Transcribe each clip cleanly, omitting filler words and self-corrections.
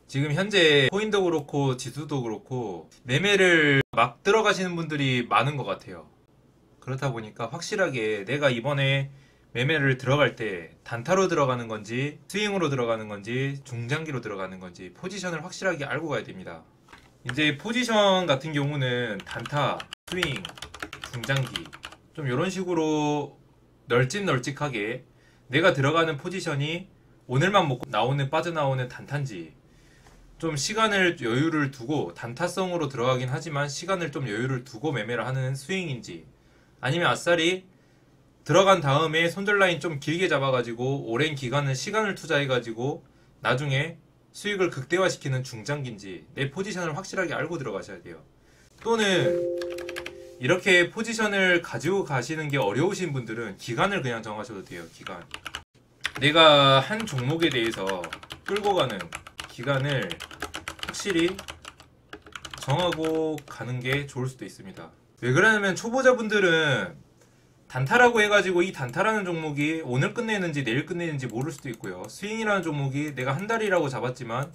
지금 현재 코인도 그렇고 지수도 그렇고 매매를 막 들어가시는 분들이 많은 것 같아요. 그렇다 보니까 확실하게 내가 이번에 매매를 들어갈 때 단타로 들어가는 건지 스윙으로 들어가는 건지 중장기로 들어가는 건지 포지션을 확실하게 알고 가야 됩니다. 이제 포지션 같은 경우는 단타, 스윙, 중장기 좀 이런 식으로 널찍널찍하게 내가 들어가는 포지션이 오늘만 먹고 나오는 빠져나오는 단타인지 좀 시간을 여유를 두고 단타성으로 들어가긴 하지만 시간을 좀 여유를 두고 매매를 하는 스윙인지 아니면 아싸리 들어간 다음에 손절 라인 좀 길게 잡아가지고 오랜 기간을 시간을 투자해가지고 나중에 수익을 극대화시키는 중장기인지 내 포지션을 확실하게 알고 들어가셔야 돼요. 또는 이렇게 포지션을 가지고 가시는 게 어려우신 분들은 기간을 그냥 정하셔도 돼요. 기간. 내가 한 종목에 대해서 끌고 가는 기간을 확실히 정하고 가는 게 좋을 수도 있습니다. 왜 그러냐면 초보자분들은 단타라고 해가지고 이 단타라는 종목이 오늘 끝내는지 내일 끝내는지 모를 수도 있고요. 스윙이라는 종목이 내가 한 달이라고 잡았지만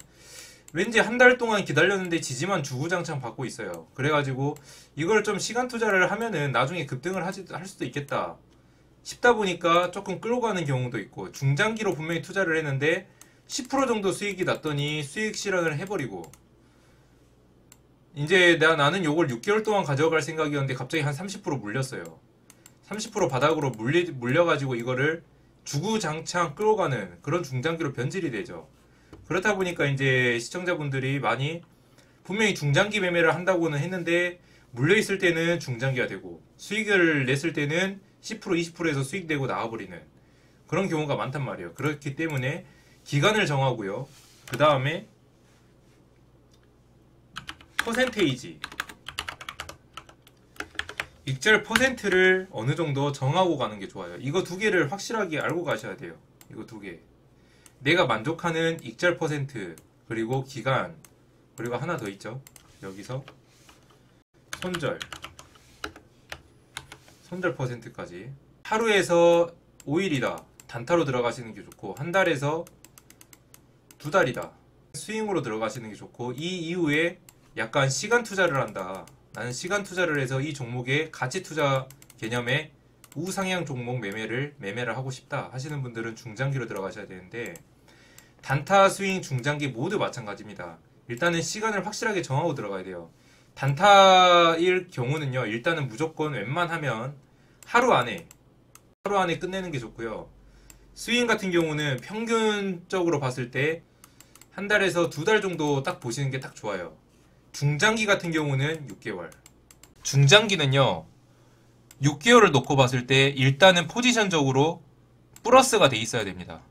왠지 한 달 동안 기다렸는데 지지만 주구장창 받고 있어요. 그래가지고 이걸 좀 시간 투자를 하면은 나중에 급등을 할 수도 있겠다 싶다 보니까 조금 끌고 가는 경우도 있고, 중장기로 분명히 투자를 했는데 10% 정도 수익이 났더니 수익 실현을 해버리고, 이제 나는 요걸 6개월 동안 가져갈 생각이었는데 갑자기 한 30% 물렸어요. 30% 바닥으로 물려가지고 이거를 주구장창 끌고 가는 그런 중장기로 변질이 되죠. 그렇다 보니까 이제 시청자분들이 많이 분명히 중장기 매매를 한다고는 했는데 물려있을 때는 중장기가 되고 수익을 냈을 때는 10% 20%에서 수익되고 나와버리는 그런 경우가 많단 말이에요. 그렇기 때문에 기간을 정하고요. 그 다음에 퍼센테이지, 익절 퍼센트를 어느 정도 정하고 가는 게 좋아요. 이거 두 개를 확실하게 알고 가셔야 돼요. 이거 두 개. 내가 만족하는 익절 퍼센트, 그리고 기간, 그리고 하나 더 있죠. 여기서 손절 퍼센트까지. 하루에서 5일이다. 단타로 들어가시는 게 좋고, 한 달에서 2달이다. 스윙으로 들어가시는 게 좋고, 이 이후에 약간 시간 투자를 한다. 나는 시간 투자를 해서 이 종목의 가치 투자 개념의 우상향 종목 매매를 하고 싶다 하시는 분들은 중장기로 들어가셔야 되는데, 단타, 스윙, 중장기 모두 마찬가지입니다. 일단은 시간을 확실하게 정하고 들어가야 돼요. 단타일 경우는요, 일단은 무조건 웬만하면 하루 안에 끝내는 게 좋고요. 스윙 같은 경우는 평균적으로 봤을 때 한 달에서 2달 정도 딱 보시는 게 딱 좋아요. 중장기 같은 경우는 6개월. 중장기는요, 6개월을 놓고 봤을 때 일단은 포지션적으로 플러스가 돼 있어야 됩니다.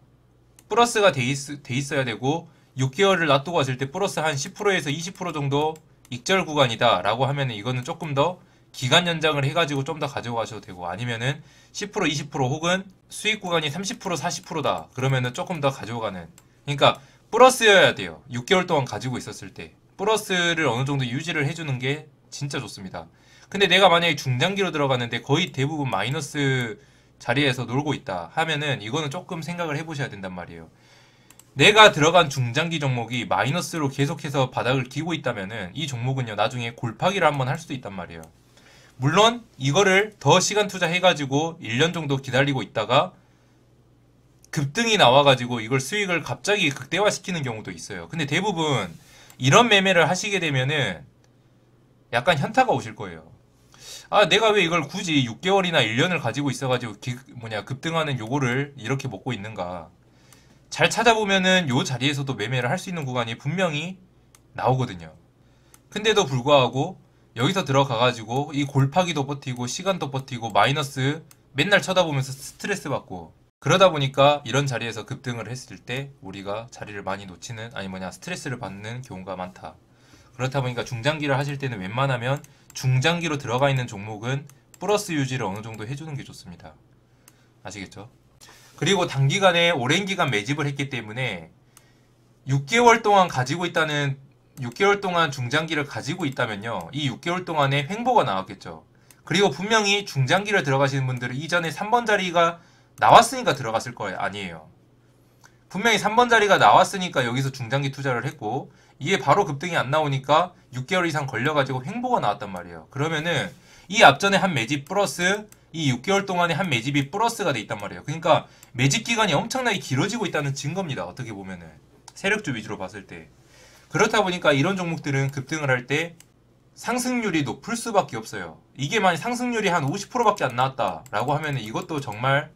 플러스가 돼 있어야 되고, 6개월을 놔두고 봤을 때 플러스 한 10%에서 20% 정도 익절 구간이다 라고 하면은 이거는 조금 더 기간 연장을 해가지고 좀 더 가지고 가셔도 되고, 아니면은 10% 20% 혹은 수익 구간이 30% 40%다 그러면은 조금 더 가지고 가는, 그러니까 플러스여야 돼요. 6개월 동안 가지고 있었을 때 플러스를 어느 정도 유지를 해주는 게 진짜 좋습니다. 근데 내가 만약에 중장기로 들어가는데 거의 대부분 마이너스 자리에서 놀고 있다 하면은 이거는 조금 생각을 해보셔야 된단 말이에요. 내가 들어간 중장기 종목이 마이너스로 계속해서 바닥을 기고 있다면은 이 종목은요, 나중에 골파기를 한번 할 수도 있단 말이에요. 물론 이거를 더 시간 투자해가지고 1년 정도 기다리고 있다가 급등이 나와가지고 이걸 수익을 갑자기 극대화시키는 경우도 있어요. 근데 대부분 이런 매매를 하시게 되면은 약간 현타가 오실 거예요. 아, 내가 왜 이걸 굳이 6개월이나 1년을 가지고 있어가지고 급등하는 요거를 이렇게 먹고 있는가. 잘 찾아보면은 요 자리에서도 매매를 할 수 있는 구간이 분명히 나오거든요. 근데도 불구하고 여기서 들어가가지고 이 골파기도 버티고 시간도 버티고 마이너스 맨날 쳐다보면서 스트레스 받고, 그러다 보니까 이런 자리에서 급등을 했을 때 우리가 자리를 많이 놓치는, 스트레스를 받는 경우가 많다. 그렇다 보니까 중장기를 하실 때는 웬만하면 중장기로 들어가 있는 종목은 플러스 유지를 어느 정도 해주는 게 좋습니다. 아시겠죠? 그리고 단기간에 오랜 기간 매집을 했기 때문에 6개월 동안 중장기를 가지고 있다면요, 이 6개월 동안에 횡보가 나왔겠죠. 그리고 분명히 중장기를 들어가시는 분들은 이전에 3번 자리가 나왔으니까 들어갔을 거예요. 아니에요. 분명히 3번 자리가 나왔으니까 여기서 중장기 투자를 했고 이게 바로 급등이 안 나오니까 6개월 이상 걸려가지고 횡보가 나왔단 말이에요. 그러면은 이 앞전에 한 매집 플러스 이 6개월 동안에 한 매집이 플러스가 돼 있단 말이에요. 그러니까 매집 기간이 엄청나게 길어지고 있다는 증거입니다. 어떻게 보면은 세력주 위주로 봤을 때. 그렇다 보니까 이런 종목들은 급등을 할 때 상승률이 높을 수밖에 없어요. 이게 만약 상승률이 한 50%밖에 안 나왔다라고 하면은 이것도 정말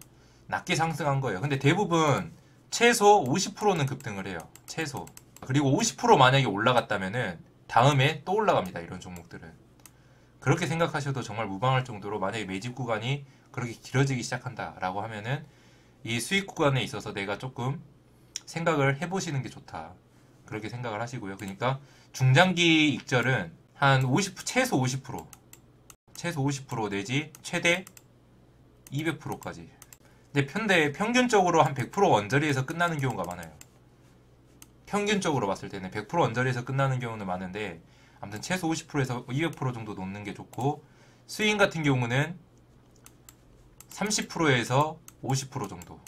낮게 상승한 거예요. 근데 대부분 최소 50%는 급등을 해요. 최소. 그리고 50% 만약에 올라갔다면은 다음에 또 올라갑니다. 이런 종목들은. 그렇게 생각하셔도 정말 무방할 정도로 만약에 매집 구간이 그렇게 길어지기 시작한다라고 하면은 이 수익 구간에 있어서 내가 조금 생각을 해보시는 게 좋다. 그렇게 생각을 하시고요. 그러니까 중장기 익절은 한 50, 최소 50%, 최소 50% 내지 최대 200%까지. 근데 평균적으로 한 100% 원저리에서 끝나는 경우가 많아요. 평균적으로 봤을 때는 100% 원저리에서 끝나는 경우는 많은데 아무튼 최소 50%에서 200% 정도 놓는 게 좋고 스윙 같은 경우는 30%에서 50% 정도.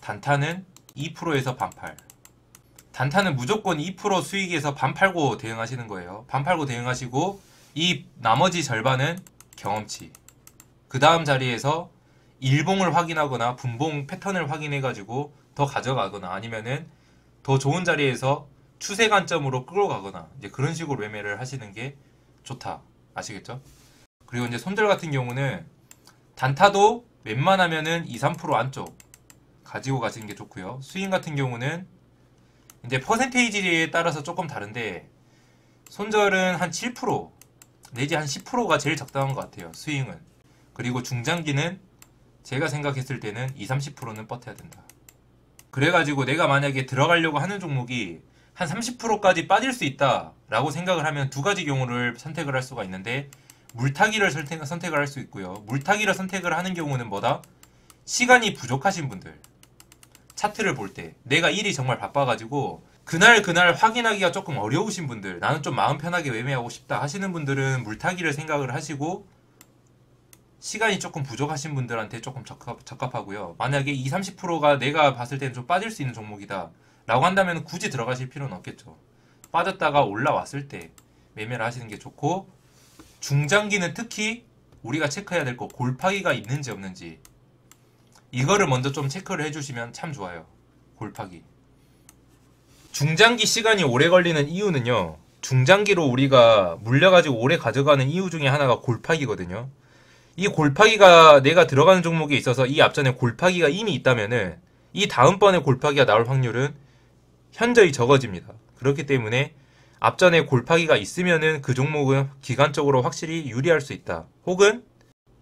단타는 2%에서 반팔. 단타는 무조건 2% 수익에서 반 팔고 대응하시는 거예요. 반 팔고 대응하시고 이 나머지 절반은 경험치. 그 다음 자리에서 일봉을 확인하거나 분봉 패턴을 확인해가지고 더 가져가거나 아니면은 더 좋은 자리에서 추세 관점으로 끌어가거나 이제 그런 식으로 매매를 하시는 게 좋다. 아시겠죠? 그리고 이제 손절 같은 경우는 단타도 웬만하면은 2, 3% 안쪽 가지고 가시는 게 좋고요. 스윙 같은 경우는 이제 퍼센테이지에 따라서 조금 다른데 손절은 한 7% 내지 한 10%가 제일 적당한 것 같아요. 스윙은. 그리고 중장기는 제가 생각했을 때는 2, 30%는 버텨야 된다. 그래가지고 내가 만약에 들어가려고 하는 종목이 한 30%까지 빠질 수 있다 라고 생각을 하면 두 가지 경우를 선택을 할 수가 있는데 물타기를 선택을 할 수 있고요. 물타기를 선택을 하는 경우는 뭐다? 시간이 부족하신 분들, 차트를 볼 때 내가 일이 정말 바빠가지고 그날 확인하기가 조금 어려우신 분들, 나는 좀 마음 편하게 매매하고 싶다 하시는 분들은 물타기를 생각을 하시고 시간이 조금 부족하신 분들한테 조금 적합하고요. 만약에 20, 30%가 내가 봤을 때는 좀 빠질 수 있는 종목이다 라고 한다면 굳이 들어가실 필요는 없겠죠. 빠졌다가 올라왔을 때 매매를 하시는 게 좋고, 중장기는 특히 우리가 체크해야 될 거 골파기가 있는지 없는지 이거를 먼저 좀 체크를 해주시면 참 좋아요. 골파기. 중장기 시간이 오래 걸리는 이유는요, 중장기로 우리가 물려가지고 오래 가져가는 이유 중에 하나가 골파기거든요. 이 골파기가 내가 들어가는 종목에 있어서 이 앞전에 골파기가 이미 있다면은 이 다음번에 골파기가 나올 확률은 현저히 적어집니다. 그렇기 때문에 앞전에 골파기가 있으면은 그 종목은 기간적으로 확실히 유리할 수 있다. 혹은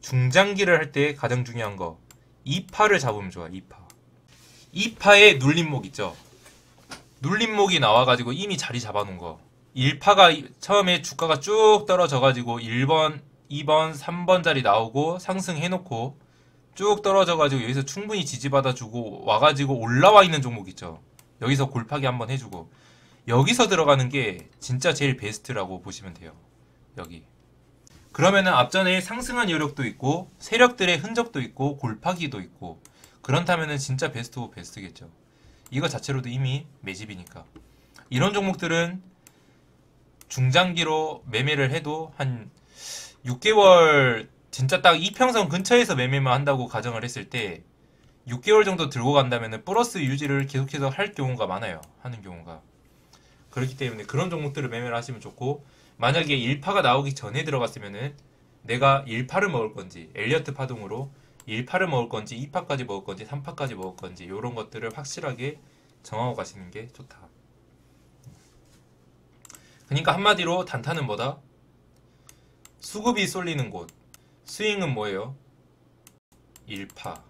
중장기를 할 때 가장 중요한 거 2파를 잡으면 좋아. 2파. 2파에 눌림목 있죠. 눌림목이 나와가지고 이미 자리 잡아놓은 거. 1파가 처음에 주가가 쭉 떨어져가지고 1번, 2번, 3번 자리 나오고 상승해놓고 쭉 떨어져가지고 여기서 충분히 지지받아주고 와가지고 올라와 있는 종목 있죠. 여기서 골파기 한번 해주고 여기서 들어가는 게 진짜 제일 베스트라고 보시면 돼요. 여기. 그러면은 앞전에 상승한 여력도 있고 세력들의 흔적도 있고 골파기도 있고 그렇다면은 진짜 베스트 오브 베스트겠죠. 이거 자체로도 이미 매집이니까. 이런 종목들은 중장기로 매매를 해도 한 6개월 진짜 딱 이평선 근처에서 매매만 한다고 가정을 했을 때 6개월 정도 들고 간다면 플러스 유지를 계속해서 할 경우가 많아요. 하는 경우가. 그렇기 때문에 그런 종목들을 매매를 하시면 좋고, 만약에 1파가 나오기 전에 들어갔으면은 내가 1파를 먹을 건지 엘리어트 파동으로 1파를 먹을 건지 2파까지 먹을 건지 3파까지 먹을 건지 이런 것들을 확실하게 정하고 가시는 게 좋다. 그러니까 한마디로 단타는 뭐다? 수급이 쏠리는 곳. 스윙은 뭐예요? 1파.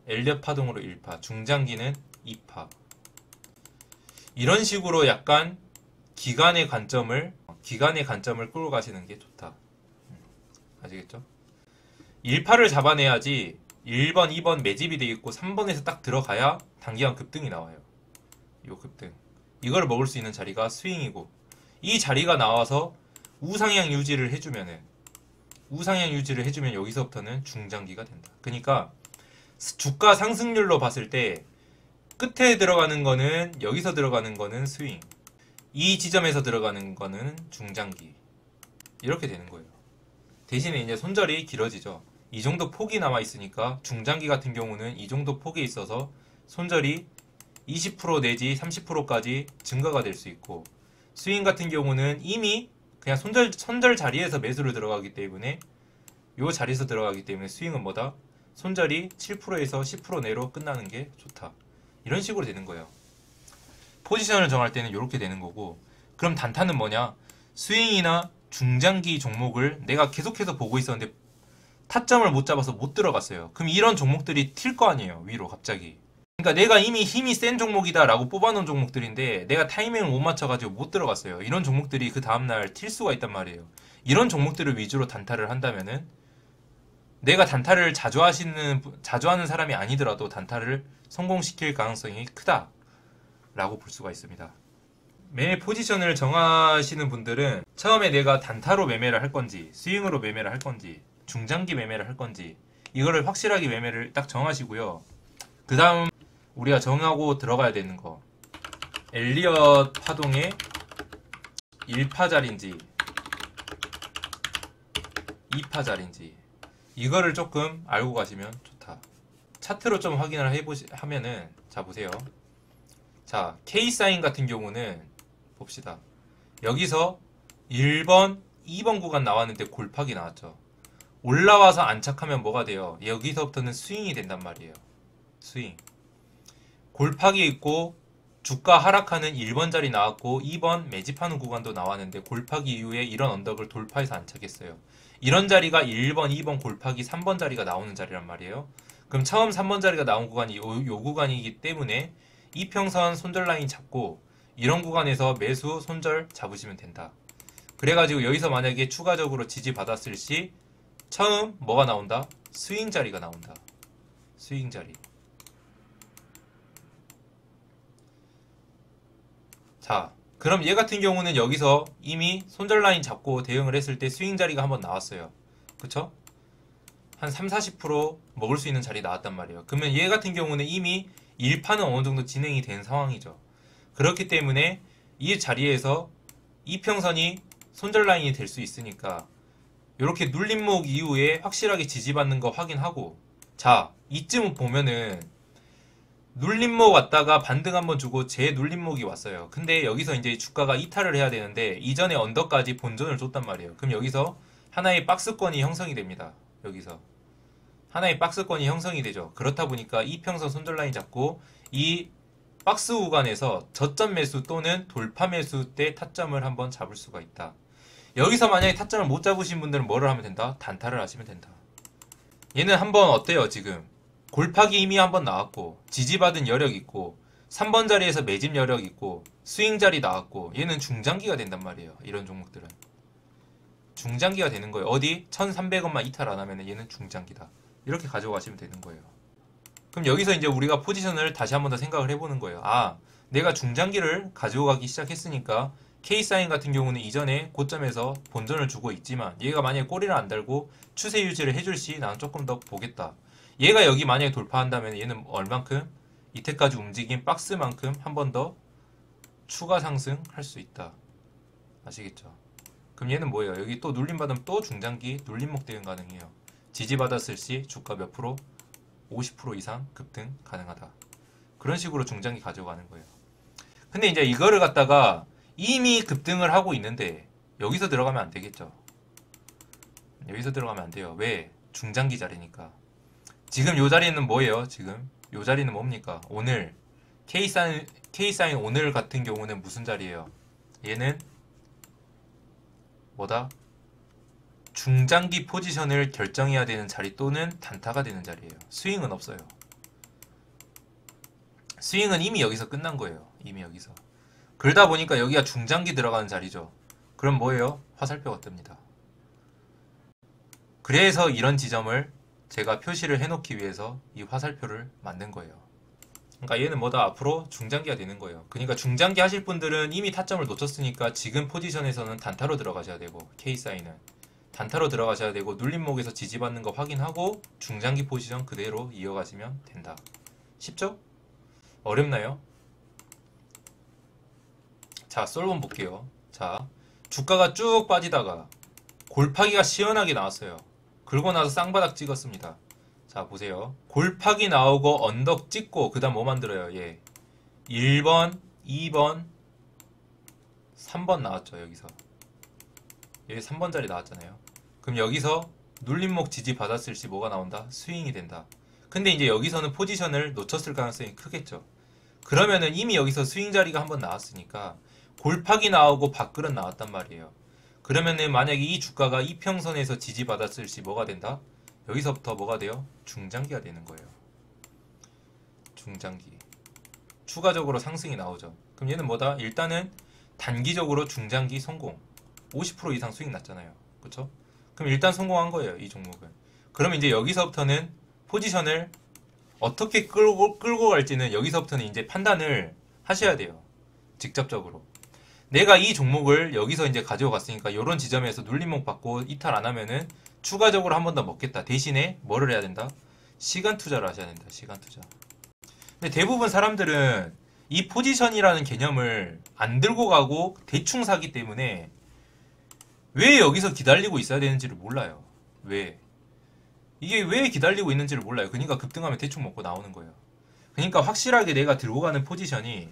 엘리엇 파동으로 1파. 중장기는 2파. 이런 식으로 약간 기간의 관점을 끌고 가시는 게 좋다. 아시겠죠? 1파를 잡아내야지 1번, 2번 매집이 돼 있고 3번에서 딱 들어가야 단기간 급등이 나와요. 요 급등. 이걸 먹을 수 있는 자리가 스윙이고, 이 자리가 나와서 우상향 유지를 해주면 여기서부터는 중장기가 된다. 그러니까 주가 상승률로 봤을 때 끝에 들어가는 거는, 여기서 들어가는 거는 스윙, 이 지점에서 들어가는 거는 중장기, 이렇게 되는 거예요. 대신에 이제 손절이 길어지죠. 이 정도 폭이 남아 있으니까 중장기 같은 경우는 이 정도 폭에 있어서 손절이 20% 내지 30%까지 증가가 될 수 있고, 스윙 같은 경우는 이미 그냥 손절 자리에서 매수를 들어가기 때문에, 요 자리에서 들어가기 때문에 스윙은 뭐다? 손절이 7%에서 10% 내로 끝나는 게 좋다. 이런 식으로 되는 거예요. 포지션을 정할 때는 이렇게 되는 거고, 그럼 단타는 뭐냐? 스윙이나 중장기 종목을 내가 계속해서 보고 있었는데 타점을 못 잡아서 못 들어갔어요. 그럼 이런 종목들이 튈 거 아니에요, 위로 갑자기. 그러니까 내가 이미 힘이 센 종목이다 라고 뽑아놓은 종목들인데 내가 타이밍을 못 맞춰가지고 못 들어갔어요. 이런 종목들이 그 다음날 튈 수가 있단 말이에요. 이런 종목들을 위주로 단타를 한다면은, 내가 단타를 자주 하는 사람이 아니더라도 단타를 성공시킬 가능성이 크다 라고 볼 수가 있습니다. 매매 포지션을 정하시는 분들은 처음에 내가 단타로 매매를 할 건지, 스윙으로 매매를 할 건지, 중장기 매매를 할 건지, 이거를 확실하게 매매를 딱 정하시고요. 그 다음 우리가 정하고 들어가야 되는 거, 엘리엇 파동의 1파짜리인지 2파짜리인지, 이거를 조금 알고 가시면 좋다. 차트로 좀 확인을 하면은, 자 보세요. 자, K사인 같은 경우는 봅시다. 여기서 1번, 2번 구간 나왔는데 골팍이 나왔죠. 올라와서 안착하면 뭐가 돼요? 여기서부터는 스윙이 된단 말이에요. 스윙. 골팍이 있고 주가 하락하는 1번 자리 나왔고 2번 매집하는 구간도 나왔는데, 골팍 이후에 이런 언덕을 돌파해서 안착했어요. 이런 자리가 1번, 2번 골팍이 3번 자리가 나오는 자리란 말이에요. 그럼 처음 3번 자리가 나온 구간이 요 구간이기 때문에 이평선 손절 라인 잡고 이런 구간에서 매수 손절 잡으시면 된다. 그래가지고 여기서 만약에 추가적으로 지지받았을 시 처음 뭐가 나온다? 스윙 자리가 나온다. 스윙 자리. 자, 그럼 얘 같은 경우는 여기서 이미 손절 라인 잡고 대응을 했을 때 스윙 자리가 한번 나왔어요. 그쵸? 한 30-40% 먹을 수 있는 자리 나왔단 말이에요. 그러면 얘 같은 경우는 이미 1파는 어느 정도 진행이 된 상황이죠. 그렇기 때문에 이 자리에서 이평선이 손절 라인이 될 수 있으니까 이렇게 눌림목 이후에 확실하게 지지받는 거 확인하고, 자, 이쯤 보면은 눌림목 왔다가 반등 한번 주고 재눌림목이 왔어요. 근데 여기서 이제 주가가 이탈을 해야 되는데 이전에 언더까지 본전을 줬단 말이에요. 그럼 여기서 하나의 박스권이 형성이 됩니다. 여기서 하나의 박스권이 형성이 되죠. 그렇다 보니까 이평선 손절 라인 잡고 이 박스 구간에서 저점 매수 또는 돌파 매수 때 타점을 한번 잡을 수가 있다. 여기서 만약에 타점을 못 잡으신 분들은 뭐를 하면 된다? 단타를 하시면 된다. 얘는 한번 어때요? 지금 골팍이 이미 한번 나왔고 지지받은 여력 있고 3번 자리에서 매집 여력 있고 스윙 자리 나왔고, 얘는 중장기가 된단 말이에요. 이런 종목들은 중장기가 되는 거예요. 어디? 1300원만 이탈 안 하면 얘는 중장기다. 이렇게 가져가시면 되는 거예요. 그럼 여기서 이제 우리가 포지션을 다시 한번 더 생각을 해보는 거예요. 아, 내가 중장기를 가져가기 시작했으니까 K사인 같은 경우는 이전에 고점에서 본전을 주고 있지만 얘가 만약에 꼬리를 안 달고 추세 유지를 해줄 시 나는 조금 더 보겠다. 얘가 여기 만약에 돌파한다면 얘는 얼만큼? 이때까지 움직인 박스만큼 한 번 더 추가 상승할 수 있다. 아시겠죠? 그럼 얘는 뭐예요? 여기 또 눌림받으면 또 중장기 눌림목 대응 가능해요. 지지받았을 시 주가 몇 프로? 50% 이상 급등 가능하다. 그런 식으로 중장기 가져가는 거예요. 근데 이제 이거를 갖다가 이미 급등을 하고 있는데 여기서 들어가면 안 되겠죠. 여기서 들어가면 안 돼요. 왜? 중장기 자리니까. 지금 요 자리는 뭐예요? 지금 요 자리는 뭡니까? 오늘 K사인 오늘 같은 경우는 무슨 자리예요? 얘는 뭐다? 중장기 포지션을 결정해야 되는 자리 또는 단타가 되는 자리예요. 스윙은 없어요. 스윙은 이미 여기서 끝난 거예요. 이미 여기서. 그러다 보니까 여기가 중장기 들어가는 자리죠. 그럼 뭐예요? 화살표가 뜹니다. 그래서 이런 지점을 제가 표시를 해놓기 위해서 이 화살표를 만든 거예요. 그러니까 얘는 뭐다? 앞으로 중장기가 되는 거예요. 그러니까 중장기 하실 분들은 이미 타점을 놓쳤으니까 지금 포지션에서는 단타로 들어가셔야 되고, K사인은 단타로 들어가셔야 되고, 눌림목에서 지지받는 거 확인하고 중장기 포지션 그대로 이어가시면 된다. 쉽죠? 어렵나요? 자, 솔본 볼게요. 자, 주가가 쭉 빠지다가 골파기가 시원하게 나왔어요. 그러고 나서 쌍바닥 찍었습니다. 자, 보세요. 골파기 나오고 언덕 찍고 그 다음 뭐 만들어요? 예, 1번, 2번, 3번 나왔죠. 여기서 여기 3번 자리 나왔잖아요. 그럼 여기서 눌림목 지지 받았을 시 뭐가 나온다? 스윙이 된다. 근데 이제 여기서는 포지션을 놓쳤을 가능성이 크겠죠. 그러면은 이미 여기서 스윙 자리가 한번 나왔으니까 골파기 나오고 밥그릇 나왔단 말이에요. 그러면은 만약에 이 주가가 이평선에서 지지받았을 시 뭐가 된다? 여기서부터 뭐가 돼요? 중장기가 되는 거예요. 중장기. 추가적으로 상승이 나오죠. 그럼 얘는 뭐다? 일단은 단기적으로 중장기 성공. 50% 이상 수익 났잖아요. 그쵸? 그럼 일단 성공한 거예요. 이 종목은. 그러면 이제 여기서부터는 포지션을 어떻게 끌고 갈지는 여기서부터는 이제 판단을 하셔야 돼요. 직접적으로. 내가 이 종목을 여기서 이제 가지고 갔으니까 이런 지점에서 눌림목 받고 이탈 안 하면은 추가적으로 한 번 더 먹겠다. 대신에 뭐를 해야 된다? 시간 투자를 하셔야 된다. 시간 투자. 근데 대부분 사람들은 이 포지션이라는 개념을 안 들고 가고 대충 사기 때문에 왜 여기서 기다리고 있어야 되는지를 몰라요. 왜? 이게 왜 기다리고 있는지를 몰라요. 그러니까 급등하면 대충 먹고 나오는 거예요. 그러니까 확실하게 내가 들고 가는 포지션이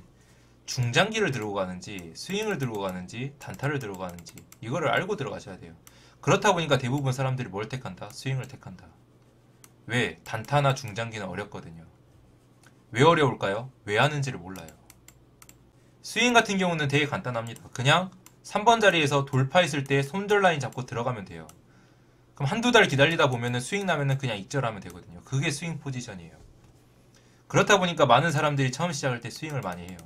중장기를 들고 가는지 스윙을 들고 가는지 단타를 들고 가는지 이거를 알고 들어가셔야 돼요. 그렇다 보니까 대부분 사람들이 뭘 택한다? 스윙을 택한다. 왜? 단타나 중장기는 어렵거든요. 왜 어려울까요? 왜 하는지를 몰라요. 스윙 같은 경우는 되게 간단합니다. 그냥 3번 자리에서 돌파했을 때 손절 라인 잡고 들어가면 돼요. 그럼 한두 달 기다리다 보면은 스윙 나면은 그냥 익절하면 되거든요. 그게 스윙 포지션이에요. 그렇다 보니까 많은 사람들이 처음 시작할 때 스윙을 많이 해요.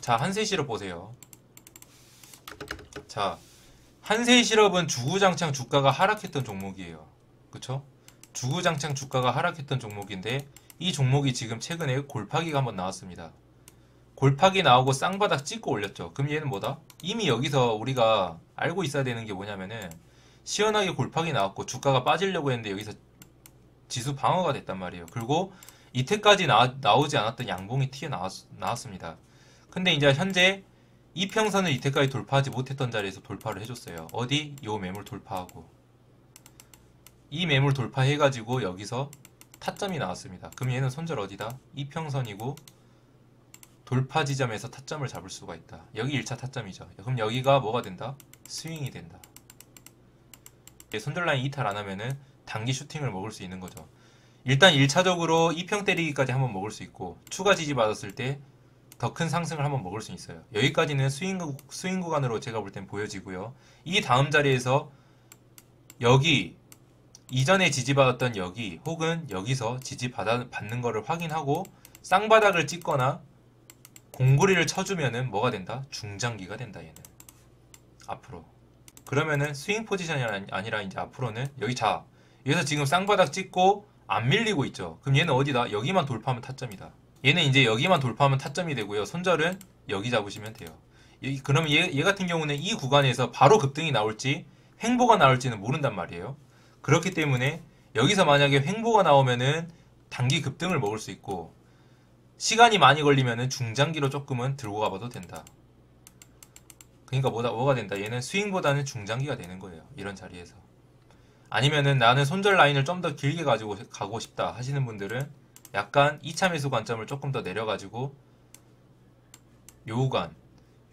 자, 한세실업 보세요. 자, 한세실업은 주구장창 주가가 하락했던 종목이에요. 그쵸? 주구장창 주가가 하락했던 종목인데 이 종목이 지금 최근에 골파기가 한번 나왔습니다. 골파기 나오고 쌍바닥 찍고 올렸죠. 그럼 얘는 뭐다? 이미 여기서 우리가 알고 있어야 되는 게 뭐냐면은 시원하게 골파기 나왔고 주가가 빠지려고 했는데 여기서 지수 방어가 됐단 말이에요. 그리고 이때까지 나오지 않았던 양봉이 튀어나왔습니다. 근데 이제 현재 이평선을 이때까지 돌파하지 못했던 자리에서 돌파를 해줬어요. 어디? 요 매물 돌파하고 이 매물 돌파해가지고 여기서 타점이 나왔습니다. 그럼 얘는 손절 어디다? 이평선이고 돌파 지점에서 타점을 잡을 수가 있다. 여기 1차 타점이죠. 그럼 여기가 뭐가 된다? 스윙이 된다. 손절 라인 이탈 안 하면은 단기 슈팅을 먹을 수 있는 거죠. 일단 1차적으로 이평 때리기까지 한번 먹을 수 있고 추가 지지 받았을 때 더 큰 상승을 한번 먹을 수 있어요. 여기까지는 스윙 구간으로 제가 볼 땐 보여지고요. 이 다음 자리에서 여기 이전에 지지받았던 여기 혹은 여기서 지지받는 거를 확인하고 쌍바닥을 찍거나 공구리를 쳐주면은 뭐가 된다? 중장기가 된다. 얘는 앞으로. 그러면은 스윙 포지션이 아니라 이제 앞으로는 여기서 지금 쌍바닥 찍고 안 밀리고 있죠. 그럼 얘는 어디다? 여기만 돌파하면 타점이다. 얘는 이제 여기만 돌파하면 타점이 되고요. 손절은 여기 잡으시면 돼요. 그러면 얘 같은 경우는 이 구간에서 바로 급등이 나올지 횡보가 나올지는 모른단 말이에요. 그렇기 때문에 여기서 만약에 횡보가 나오면은 단기 급등을 먹을 수 있고 시간이 많이 걸리면은 중장기로 조금은 들고 가봐도 된다. 그러니까 뭐가 된다? 얘는 스윙보다는 중장기가 되는 거예요. 이런 자리에서. 아니면은 나는 손절 라인을 좀 더 길게 가지고 가고 싶다 하시는 분들은 약간 2차 매수 관점을 조금 더 내려가지고 요 구간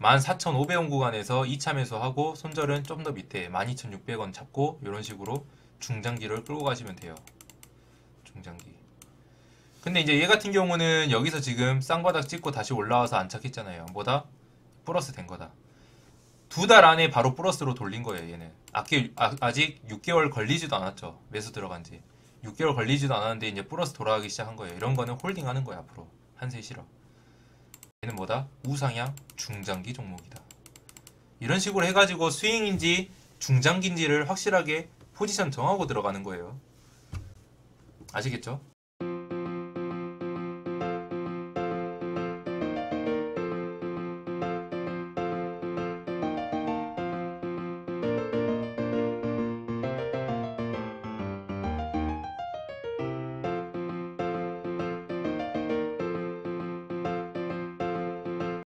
14,500원 구간에서 2차 매수하고 손절은 좀 더 밑에 12,600원 잡고 이런 식으로 중장기를 끌고 가시면 돼요. 중장기. 근데 이제 얘 같은 경우는 여기서 지금 쌍바닥 찍고 다시 올라와서 안착했잖아요. 뭐다? 플러스 된 거다. 2달 안에 바로 플러스로 돌린 거예요. 얘는 아직 6개월 걸리지도 않았죠. 매수 들어간 지 6개월 걸리지도 않았는데 이제 플러스 돌아가기 시작한 거예요. 이런 거는 홀딩 하는 거야. 앞으로 한세실업. 얘는 뭐다? 우상향 중장기 종목이다. 이런 식으로 해가지고 스윙인지 중장기인지를 확실하게 포지션 정하고 들어가는 거예요. 아시겠죠?